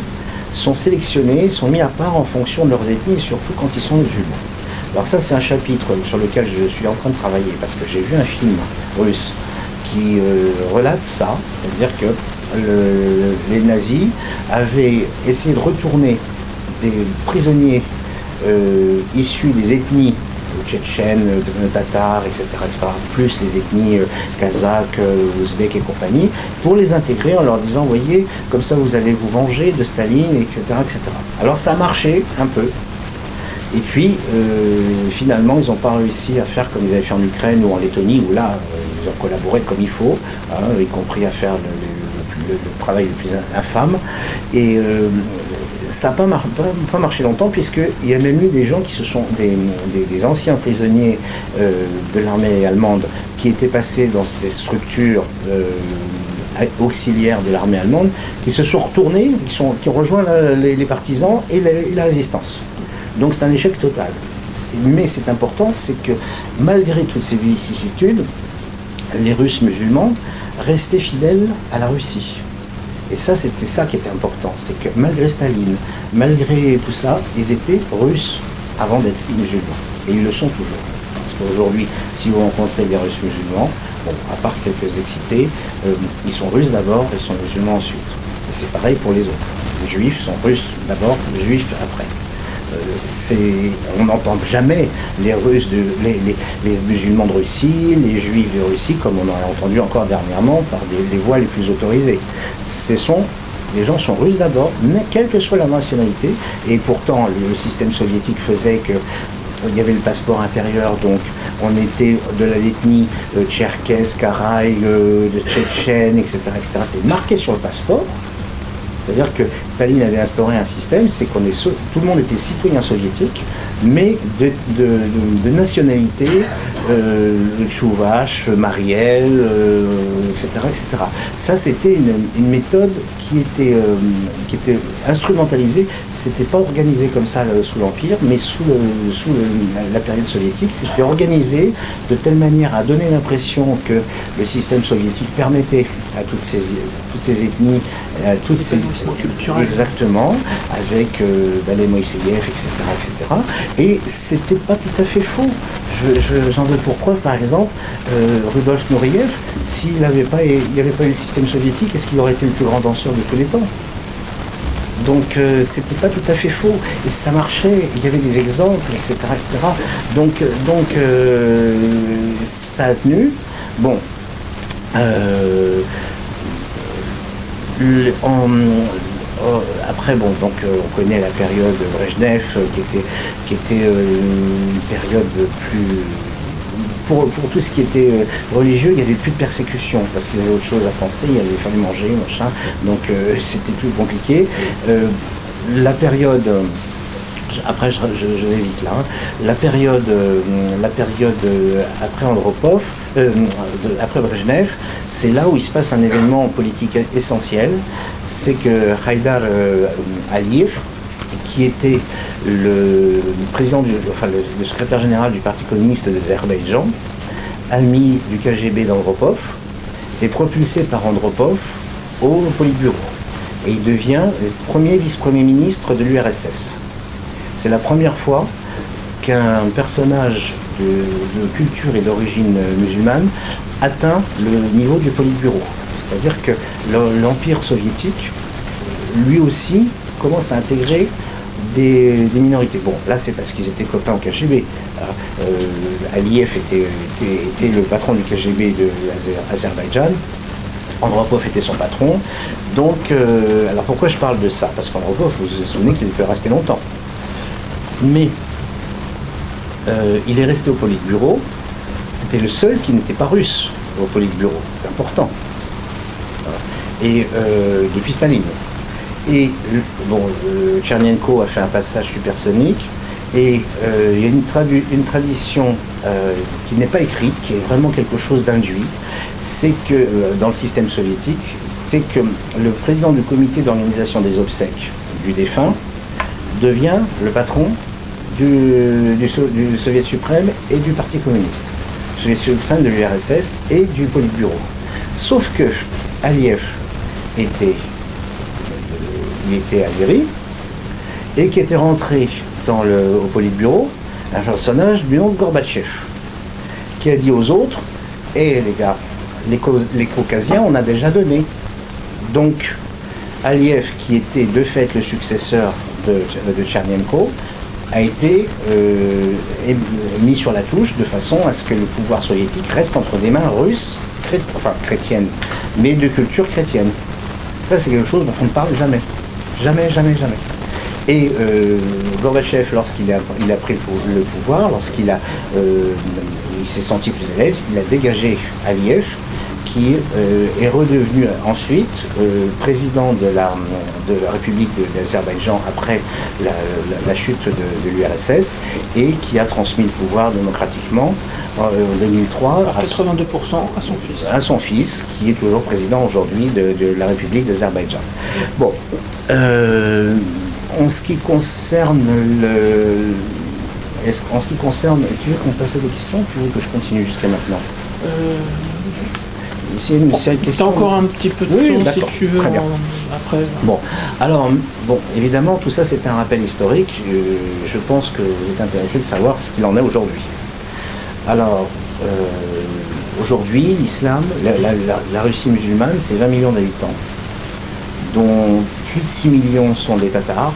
sont sélectionnés, sont mis à part en fonction de leurs ethnies, et surtout quand ils sont musulmans. Alors ça, c'est un chapitre sur lequel je suis en train de travailler, parce que j'ai vu un film russe qui relate ça, c'est-à-dire que les nazis avaient essayé de retourner des prisonniers issus des ethnies tchétchènes, tatars, etc., plus les ethnies kazakhs, ouzbeks et compagnie, pour les intégrer en leur disant, voyez, comme ça vous allez vous venger de Staline, etc., etc. Alors ça a marché un peu. Et puis, finalement, ils n'ont pas réussi à faire comme ils avaient fait en Ukraine ou en Lettonie, où là, ils ont collaboré comme il faut, y compris à faire le travail le plus infâme. Et ça n'a pas marché longtemps, puisqu'il y a même eu des gens qui des anciens prisonniers de l'armée allemande qui étaient passés dans ces structures auxiliaires de l'armée allemande, qui se sont retournés, qui ont rejoint les partisans et la résistance. Donc c'est un échec total. Mais c'est important, c'est que malgré toutes ces vicissitudes, les Russes musulmans restaient fidèles à la Russie. Et ça, c'était ça qui était important. C'est que malgré Staline, malgré tout ça, ils étaient Russes avant d'être musulmans. Et ils le sont toujours. Parce qu'aujourd'hui, si vous rencontrez des Russes musulmans, à part quelques excités, ils sont Russes d'abord et sont musulmans ensuite. Et c'est pareil pour les autres. Les Juifs sont Russes d'abord, les Juifs après. On n'entend jamais les musulmans de Russie, les juifs de Russie, comme on en a entendu encore dernièrement par les voix les plus autorisées. Les gens sont russes d'abord, mais quelle que soit la nationalité, et pourtant le système soviétique faisait que il y avait le passeport intérieur, donc on était de la Lettonie, tcherkesse, karaï, de tchétchène, etc., etc. C'était marqué sur le passeport. C'est-à-dire que Staline avait instauré un système, c'est tout le monde était citoyen soviétique, mais de nationalité, Chouvache, Marielle, etc., etc. Ça, c'était une méthode qui était instrumentalisée. C'était pas organisé comme ça sous l'Empire, mais sous la période soviétique, c'était organisé de telle manière à donner l'impression que le système soviétique permettait à toutes ces ethnies, à toutes ces culturel. Exactement, avec les Moïseyev, etc., etc. Et c'était pas tout à fait faux. J'en veux pour preuve, par exemple, Rudolf Nureyev, s'il n'y avait pas eu le système soviétique, est-ce qu'il aurait été le plus grand danseur de tous les temps? Donc c'était pas tout à fait faux, et ça marchait, il y avait des exemples, etc., etc. Donc ça a tenu. Bon. Après, on connaît la période de Brejnev, qui était une période plus... Pour tout ce qui était religieux, il n'y avait plus de persécution, parce qu'ils avaient autre chose à penser, il fallait manger, machin, donc c'était plus compliqué. La période... Après, je vais vite là. La période après Andropov, après Brejnev, c'est là où il se passe un événement politique essentiel. C'est que Haïdar Aliyev, qui était le président le secrétaire général du Parti communiste d'Azerbaïdjan, ami du KGB d'Andropov, est propulsé par Andropov au Politburo. et il devient le premier vice-premier ministre de l'URSS. C'est la première fois qu'un personnage de culture et d'origine musulmane atteint le niveau du Politburo. C'est-à-dire que l'Empire soviétique, lui aussi, commence à intégrer des minorités. Bon, là c'est parce qu'ils étaient copains au KGB. Aliyev était le patron du KGB de l'Azerbaïdjan. Andropov était son patron. Donc, alors pourquoi je parle de ça? Parce qu'Andropov, vous vous souvenez qu'il peut rester longtemps. Mais il est resté au Politburo. C'était le seul qui n'était pas russe au Politburo. C'est important. Et depuis Staline. Et bon, Tchernenko a fait un passage supersonique. Et il y a une tradition qui n'est pas écrite, qui est vraiment quelque chose d'induit, c'est que, dans le système soviétique, c'est que le président du comité d'organisation des obsèques du défunt devient le patron du Soviet suprême et du Parti communiste, Soviet suprême de l'URSS et du Politburo. Sauf que Aliyev était azéri et qui était rentré au Politburo, un personnage du nom de Gorbatchev, qui a dit aux autres: les gars, les Caucasiens, on a déjà donné. Donc, Aliyev, qui était de fait le successeur de Tchernenko, a été mis sur la touche de façon à ce que le pouvoir soviétique reste entre des mains russes, chrétiennes, mais de culture chrétienne. Ça, c'est quelque chose dont on ne parle jamais. Jamais, jamais, jamais. Et Gorbatchev, lorsqu'il a pris le pouvoir, lorsqu'il il s'est senti plus à l'aise, il a dégagé Aliyev, qui est redevenu ensuite président de la République d'Azerbaïdjan après la chute de l'URSS, et qui a transmis le pouvoir démocratiquement en 2003 à 82% à son fils, qui est toujours président aujourd'hui de la République d'Azerbaïdjan. Bon. En ce qui concerne tu veux qu'on passe à des questions, ou tu veux que je continue jusqu'à maintenant? T'as encore un petit peu de temps si tu veux. Après. Bon, alors, évidemment, tout ça c'est un rappel historique. Je pense que vous êtes intéressé de savoir ce qu'il en est aujourd'hui. Alors, aujourd'hui, l'islam, la Russie musulmane, c'est 20 millions d'habitants, dont plus de 6 millions sont des Tatars,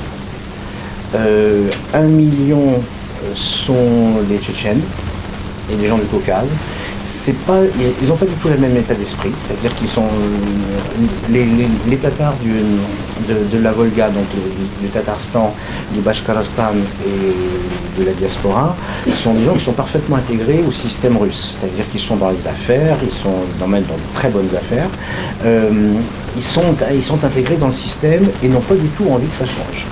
1 million sont des Tchétchènes et des gens du Caucase. Ils n'ont pas du tout le même état d'esprit, c'est-à-dire qu'ils sont les Tatars de la Volga, donc du Tatarstan, du Bashkortostan et de la diaspora, sont des gens qui sont parfaitement intégrés au système russe, c'est-à-dire qu'ils sont dans les affaires, ils sont même dans de très bonnes affaires, ils sont intégrés dans le système et n'ont pas du tout envie que ça change.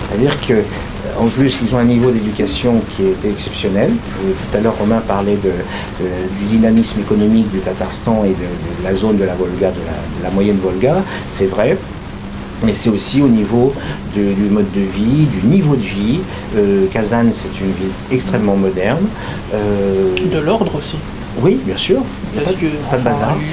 C'est-à-dire qu'en plus, ils ont un niveau d'éducation qui est exceptionnel. Tout à l'heure, Romain parlait du dynamisme économique du Tatarstan et de la zone de la Volga, de la moyenne Volga, c'est vrai. Mais c'est aussi au niveau du mode de vie, du niveau de vie. Kazan, c'est une ville extrêmement moderne. De l'ordre aussi. Oui, bien sûr. Parce que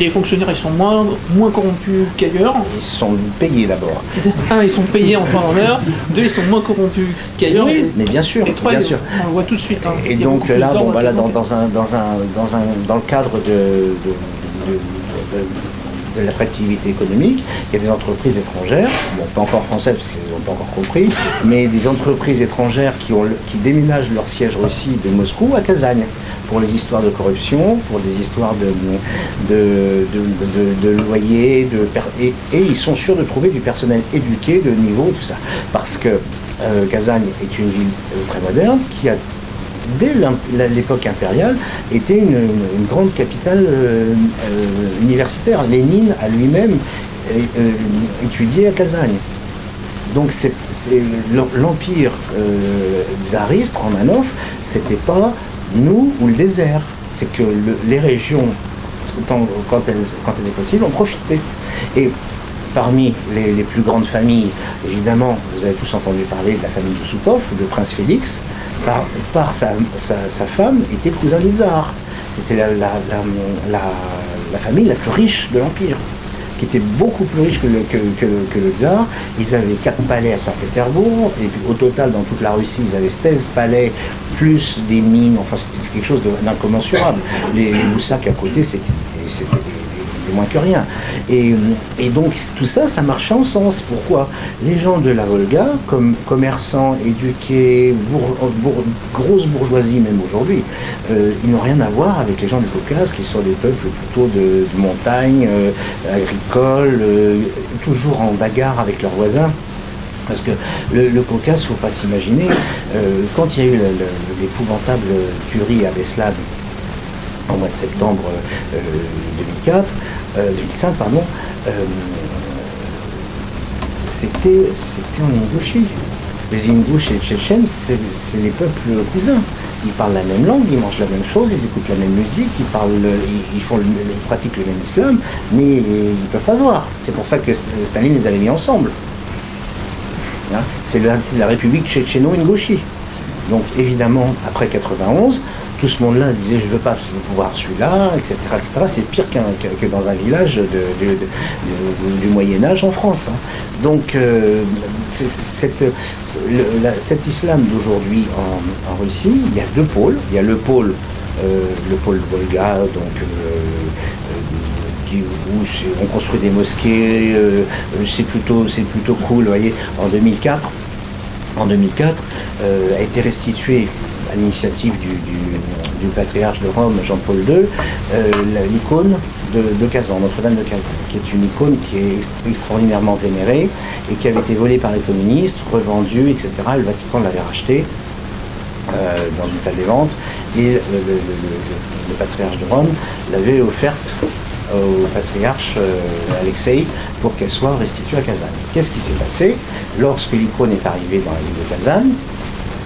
les fonctionnaires, ils sont moins corrompus qu'ailleurs. Ils sont payés d'abord. Un, ils sont payés en temps en heure. Deux, ils sont moins corrompus qu'ailleurs. Oui, mais bien sûr. Et trois, bien sûr. On le voit tout de suite. Hein. Et donc là, dans le cadre de l'attractivité économique, il y a des entreprises étrangères, pas encore françaises parce qu'ils n'ont pas encore compris, mais des entreprises étrangères qui déménagent leur siège Russie de Moscou à Kazagne, pour les histoires de corruption, pour des histoires de loyers, et ils sont sûrs de trouver du personnel éduqué, de niveau, tout ça. Parce que Kazagne est une ville très moderne, qui a, dès l'époque impériale, été une grande capitale universitaire. Lénine a lui-même étudié à Kazagne. Donc l'empire tsariste, Romanov, c'était pas nous ou le désert. C'est que les régions, quand c'était possible, ont profité. Et parmi les plus grandes familles, évidemment, vous avez tous entendu parler de la famille de Soupov, le prince Félix, par sa femme, était le cousin du tsar. C'était la famille la plus riche de l'Empire. qui était beaucoup plus riche que le tsar. Ils avaient 4 palais à Saint-Pétersbourg, et puis au total, dans toute la Russie, ils avaient 16 palais, plus des mines, enfin c'était quelque chose d'incommensurable. Les moussacs à côté, c'était moins que rien. Et donc tout ça, ça marchait ensemble. C'est pourquoi les gens de la Volga, comme commerçants, éduqués, grosse bourgeoisie même aujourd'hui, ils n'ont rien à voir avec les gens du Caucase, qui sont des peuples plutôt de montagne, agricoles, toujours en bagarre avec leurs voisins. Parce que le Caucase, il ne faut pas s'imaginer, quand il y a eu l'épouvantable tuerie à Beslan, au mois de septembre 2005, c'était en Ingouchie. Les Ingouches et les Tchétchènes, c'est les peuples cousins. Ils parlent la même langue, ils mangent la même chose, ils écoutent la même musique, ils pratiquent le même islam, mais ils ne peuvent pas se voir. C'est pour ça que Staline les avait mis ensemble. Hein, c'est la République tchétchéno-ingouchie. Donc évidemment, après 91, tout ce monde-là disait je veux pas le pouvoir celui-là, etc., etc. C'est pire que dans un village du Moyen-Âge en France. Hein. Donc cet islam d'aujourd'hui en Russie, il y a 2 pôles. Il y a le pôle Volga, donc où on construit des mosquées, c'est plutôt cool. Vous voyez, en 2004 a été restitué à l'initiative du patriarche de Rome, Jean-Paul II, l'icône de Kazan, Notre-Dame de Kazan, qui est une icône qui est extraordinairement vénérée et qui avait été volée par les communistes, revendue, etc. Le Vatican l'avait rachetée dans une salle des ventes et le patriarche de Rome l'avait offerte au patriarche Alexei pour qu'elle soit restituée à Kazan. Qu'est-ce qui s'est passé lorsque l'icône est arrivée dans la ville de Kazan?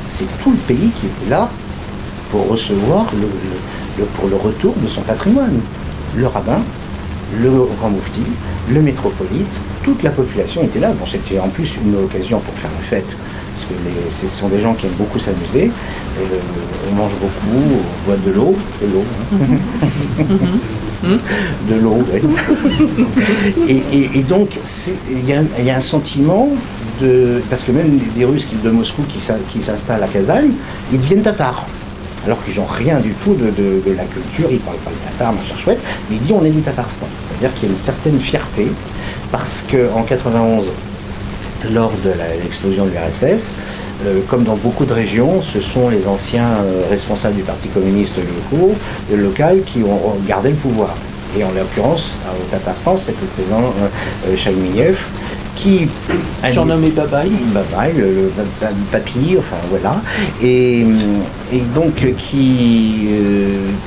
C'est tout le pays qui était là pour recevoir pour le retour de son patrimoine. Le rabbin, le grand moufti, le métropolite, toute la population était là. Bon, c'était en plus une occasion pour faire la fête, parce que ce sont des gens qui aiment beaucoup s'amuser. On mange beaucoup, on boit de l'eau. De l'eau, oui. Et donc, il y a un sentiment parce que même des Russes de Moscou qui s'installent à Kazan, ils deviennent tatars. Alors qu'ils n'ont rien du tout de la culture, ils ne parlent pas le tatar, machin chouette, mais ils disent on est du Tatarstan. C'est-à-dire qu'il y a une certaine fierté, parce qu'en 91, lors de l'explosion de l'URSS, comme dans beaucoup de régions, ce sont les anciens responsables du Parti communiste local qui ont gardé le pouvoir. Et en l'occurrence, au Tatarstan, c'était le président Chaïmiyev, qui surnommé Babaï. Babaï, le papy, enfin voilà. Et donc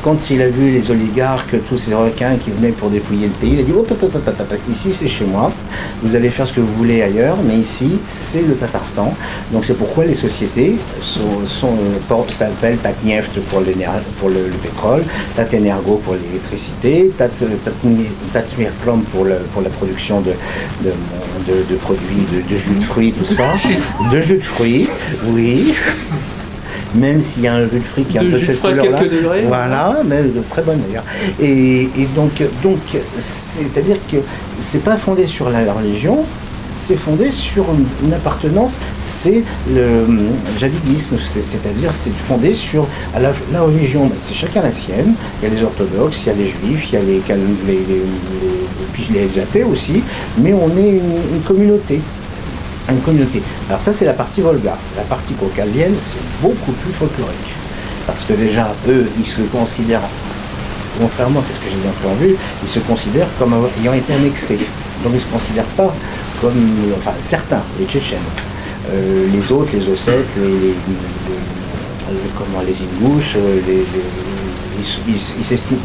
quand il a vu les oligarques, tous ces requins qui venaient pour dépouiller le pays, il a dit hop, ici c'est chez moi, vous allez faire ce que vous voulez ailleurs, mais ici c'est le Tatarstan. Donc c'est pourquoi les sociétés s'appellent Tatneft pour le pétrole, Tatenergo pour l'électricité, Tatmirprom pour la production de produits, de jus de fruits, tout ça. De jus de fruits, oui. Même s'il y a un jus de fruits qui est un peu de cette couleur-là. Voilà, mais de très bonne d'ailleurs. Et donc c'est-à-dire que c'est pas fondé sur la religion, c'est fondé sur une appartenance, c'est le jadidisme, c'est-à-dire c'est fondé sur la religion, c'est chacun la sienne, il y a les orthodoxes, il y a les juifs, il y a puis les athées aussi, mais on est une communauté. Une communauté. Alors ça c'est la partie Volga. La partie caucasienne c'est beaucoup plus folklorique. Parce que déjà, eux, ils se considèrent, contrairement à ce que j'ai bien entendu, ils se considèrent comme ayant été annexés. Donc ils ne se considèrent pas comme, enfin certains, les Tchétchènes, les autres, les Ossètes, les Ingouches,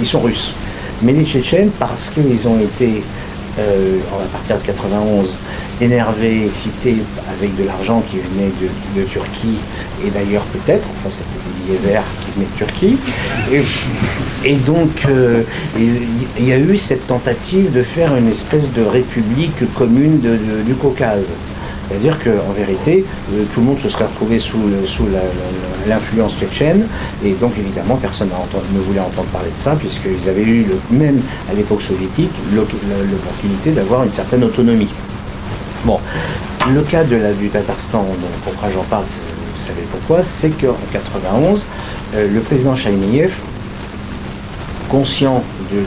ils sont russes. Mais les Tchétchènes, parce qu'ils ont été, à partir de 91, énervés, excités avec de l'argent qui venait de Turquie, et d'ailleurs peut-être, enfin c'était des billets verts qui venaient de Turquie, et donc il y a eu cette tentative de faire une espèce de république commune du Caucase. C'est-à-dire qu'en vérité, tout le monde se serait retrouvé sous l'influence tchétchène, et donc évidemment personne ne voulait entendre parler de ça, puisqu'ils avaient eu, même à l'époque soviétique, l'opportunité d'avoir une certaine autonomie. Bon, le cas du Tatarstan, pourquoi j'en parle, vous savez pourquoi, c'est qu'en 1991, le président Chaïmiyev, conscient de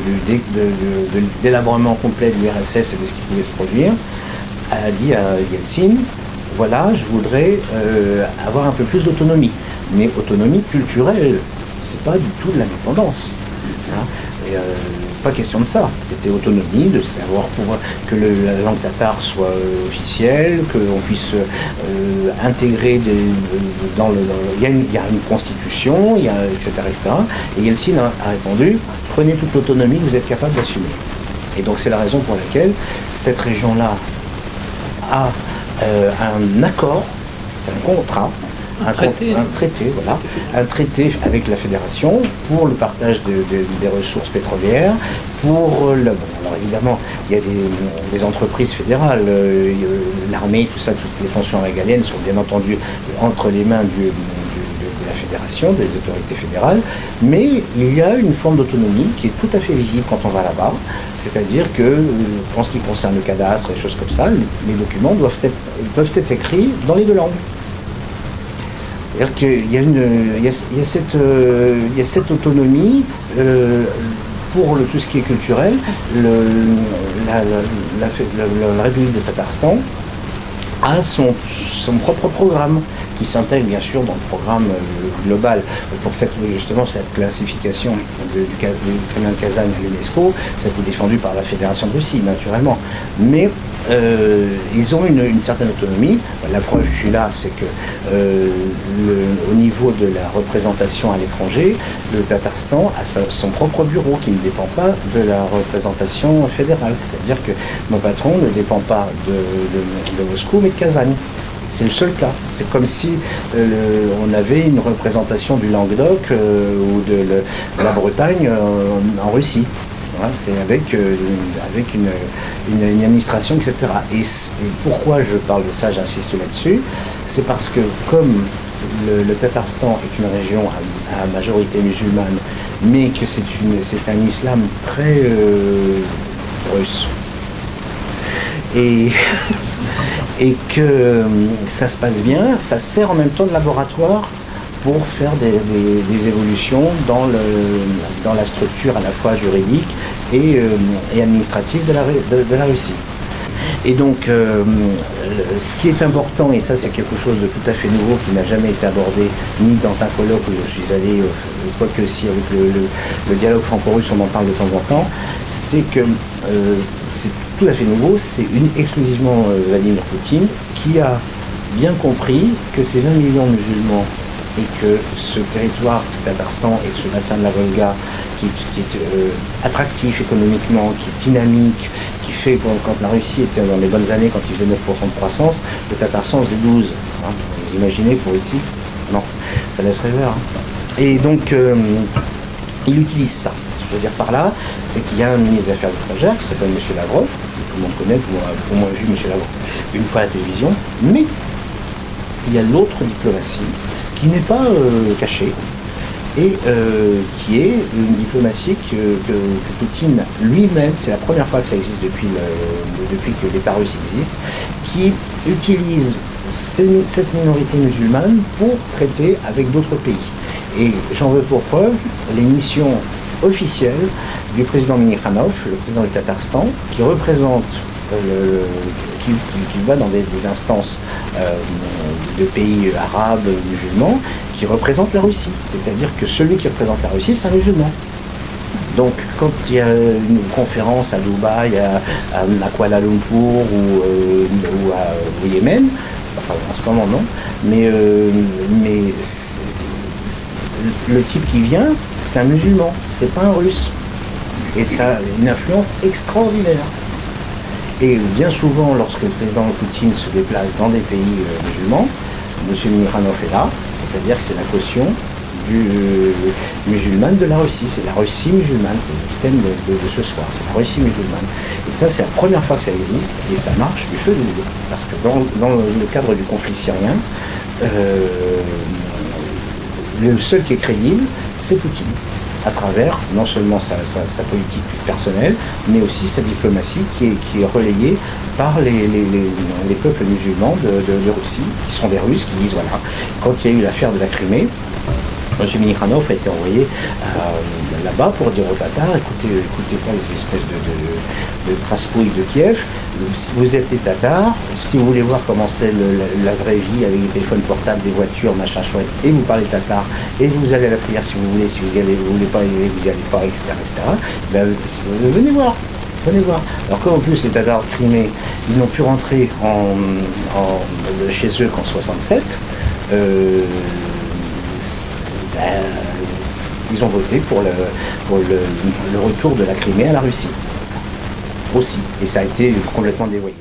l'élaborement complet de l'URSS et de ce qui pouvait se produire, a dit à Yeltsin, voilà, je voudrais avoir un peu plus d'autonomie, mais autonomie culturelle, c'est pas du tout de l'indépendance. Hein. Pas question de ça, c'était autonomie, de savoir que la langue tatar soit officielle, qu'on puisse intégrer il y a une constitution, etc., etc. Et Yeltsin a répondu, prenez toute l'autonomie que vous êtes capable d'assumer. Et donc c'est la raison pour laquelle cette région-là a un accord, c'est un contrat, un traité, voilà, un traité avec la fédération pour le partage des ressources pétrolières, alors évidemment, il y a des entreprises fédérales, l'armée, tout ça, toutes les fonctions régaliennes sont bien entendu entre les mains de la fédération, des autorités fédérales, mais il y a une forme d'autonomie qui est tout à fait visible quand on va là-bas, c'est-à-dire que, en ce qui concerne le cadastre et choses comme ça, les documents peuvent être écrits dans les deux langues. C'est-à-dire qu'il y a cette autonomie pour tout ce qui est culturel. La République de Tatarstan a son propre programme qui s'intègre bien sûr dans le programme global pour cette classification du Kremlin de Kazan à l'UNESCO. Ça a été défendu par la Fédération de Russie naturellement, mais ils ont une certaine autonomie. La preuve, je suis là, c'est que au niveau de la représentation à l'étranger, le Tatarstan a son propre bureau qui ne dépend pas de la représentation fédérale. C'est-à-dire que mon patron ne dépend pas de Moscou, mais de Kazan. C'est le seul cas. C'est comme si on avait une représentation du Languedoc ou de la Bretagne en Russie. Voilà, c'est avec une administration, etc. Et pourquoi je parle de ça, j'insiste là-dessus, c'est parce que comme le Tatarstan est une région à majorité musulmane, mais que c'est un islam très russe, et que ça se passe bien, ça sert en même temps de laboratoire pour faire des évolutions dans la structure à la fois juridique et administrative de la Russie. Et donc, ce qui est important, et ça c'est quelque chose de tout à fait nouveau qui n'a jamais été abordé, ni dans un colloque où je suis allé, quoique si avec le dialogue franco-russe on en parle de temps en temps, c'est que c'est tout à fait nouveau, c'est exclusivement Vladimir Poutine qui a bien compris que ces 20 millions de musulmans et que ce territoire du Tatarstan et ce bassin de la Volga qui est attractif économiquement, qui est dynamique, qui fait quand la Russie était dans les bonnes années, quand il faisait 9% de croissance, le Tatarstan faisait 12. Hein. Vous imaginez pour ici? Non, ça laisse rêveur. Hein. Et donc, il utilise ça. Ce que je veux dire par là, c'est qu'il y a un ministre des Affaires étrangères qui s'appelle M. Lavrov, que tout le monde connaît, tout le monde a au moins vu M. Lavrov une fois à la télévision, mais il y a l'autre diplomatie qui n'est pas cachée et qui est une diplomatie que Poutine lui-même, c'est la première fois que ça existe depuis que l'État russe existe, qui utilise cette minorité musulmane pour traiter avec d'autres pays. Et j'en veux pour preuve les missions officielles du président Minnikhanov, le président du Tatarstan, qui représente qui va dans des instances de pays arabes, musulmans, qui représentent la Russie. C'est-à-dire que celui qui représente la Russie, c'est un musulman. Donc, quand il y a une conférence à Dubaï, à Kuala Lumpur ou au Yémen, enfin en ce moment non, mais le type qui vient, c'est un musulman, c'est pas un russe. Et ça a une influence extraordinaire. Et bien souvent, lorsque le président Poutine se déplace dans des pays musulmans, M. Minnikhanov est là, c'est-à-dire que c'est la caution musulmane de la Russie. C'est la Russie musulmane, c'est le thème de ce soir, c'est la Russie musulmane. Et ça, c'est la première fois que ça existe, et ça marche du feu de Dieu. Parce que dans le cadre du conflit syrien, le seul qui est crédible, c'est Poutine, à travers non seulement sa politique personnelle, mais aussi sa diplomatie qui est relayée par les peuples musulmans de Russie, qui sont des Russes, qui disent voilà, quand il y a eu l'affaire de la Crimée, Jimmy Nikhanov a été envoyé là-bas pour dire aux Tatars, écoutez pas les espèces de traspouilles de Kiev, si vous êtes des Tatars, si vous voulez voir comment c'est la vraie vie avec des téléphones portables, des voitures, machin chouette, et vous parlez tatar, et vous allez à la prière si vous voulez, si vous y allez, vous voulez pas y aller, vous y allez pas, etc. Ben, venez voir. Venez voir. Alors qu'en plus les Tatars de Crimée, ils n'ont pu rentrer chez eux qu'en 67, ils ont voté pour le retour de la Crimée à la Russie aussi. Et ça a été complètement dévoyé.